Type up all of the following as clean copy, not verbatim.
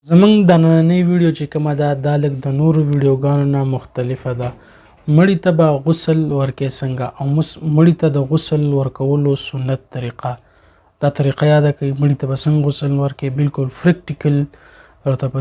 زمونږ د نننۍ ویډیو چې کومه ده دا لږ د نورو ویډیوګانو نه مختلفه ده. مړي ته به غسل ورکوې څنګه او مړي ته د غسل ورکولو سنت طریقه، دا طریقه یاده کړئ. مړي ته به څنګه غسل ورکوې، بالکل پریکټیکل درته په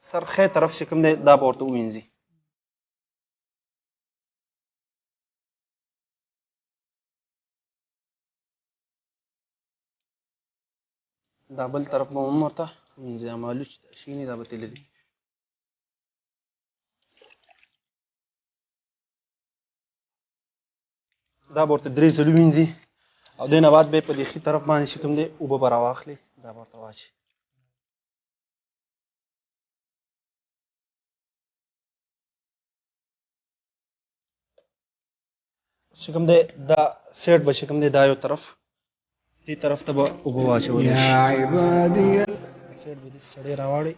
سرخې طرف چې کوم دی دا به ورته ووینځي. دا بل طرف به هم ورته ووینځي، معلوم چې شي نه دا به تللي. دا به ورته 3 ځله وینځي او دې نه بعد به یې په دې ښي طرف باندې چې کوم دی اوبه به راواخلي دا به ورته واچي. چې کوم دی دا سیټ به چې کوم دی دا یو طرف دې طرف ته به اوبه واچولی شي. سیټ به داسې سړی راواړئ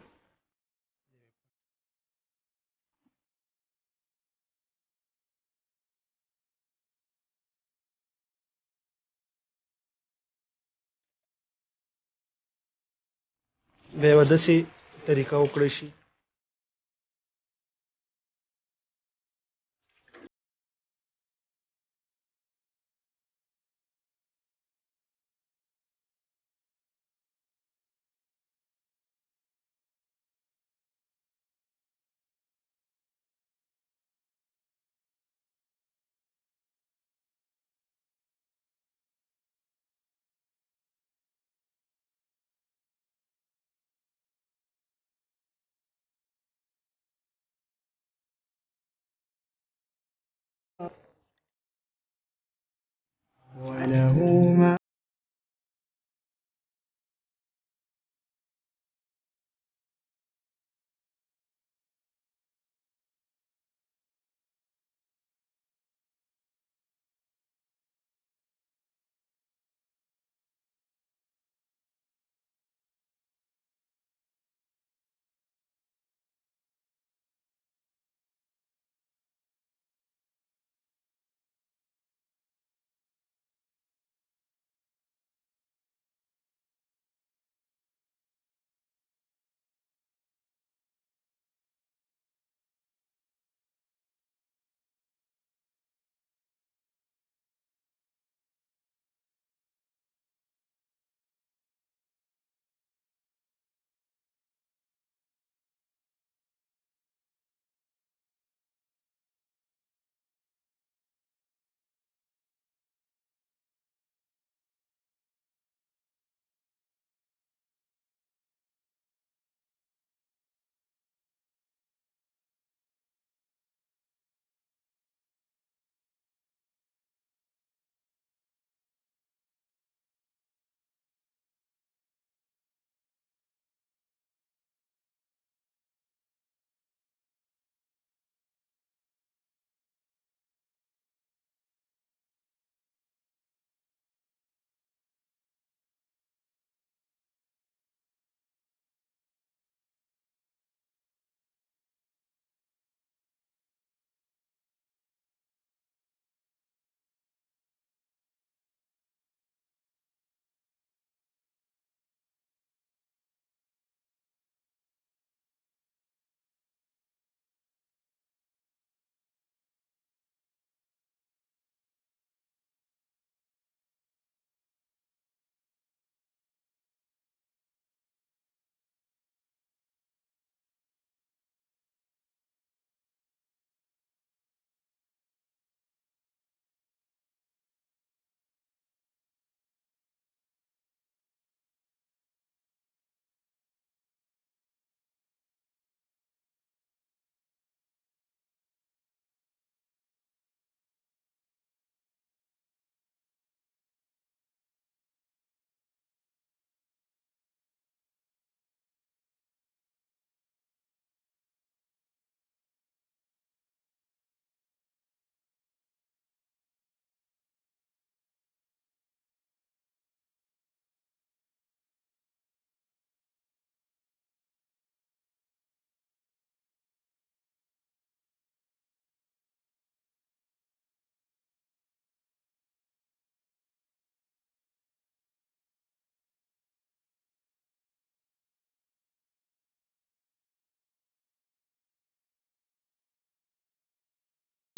بیا یې به داسې طریقه وکړی شي.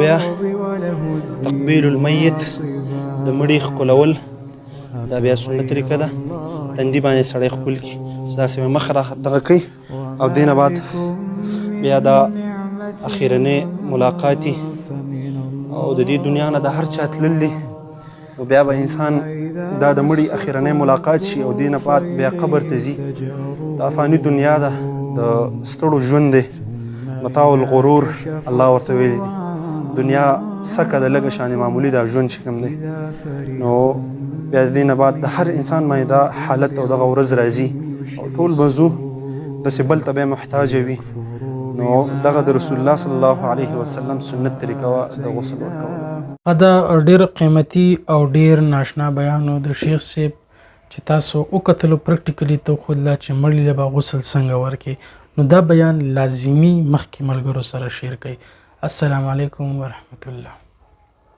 بیا تقبیل المیت د مړي ښکلول دا بیا سنت طریقه ده. تندي باندې سړی ښکل کړي چې داسې مې مخ را دغه کوي او دې نه بعد بیا دا اخرنی ملاقاتي او د دې دنیا نه د هر چا تللی نو بیا به انسان دا د مړي اخرنی ملاقات شي او دې نه بعد بیا قبر ته ځي. دا فاني دنیا ده د ستړو ژوند دی متاع الغرور الله ورته ویلی دی. دنیا سکه د لږه شانې معمولي دا ژوند چې کوم دی نو بیا د دې نه بعد د هر انسان باندې دا حالت او دغه ورځ راځي او ټول به ځو داسې بل ته به محتاجه وي نو دغه د رسول الله صلی الله علیه وسلم سنت طریقه وه د غسل ورکولو. دا ډېر قیمتي او ډېر ناشنا بیانو د شیخ صاحب چې تاسو وکتلو پریکټیکلی ته وښودله چې مړي له به غسل څنګه ورکړي نو دا بیان لازمي مخکې ملګرو سره شیر کړئ. السلام علیکم ورحمت الله.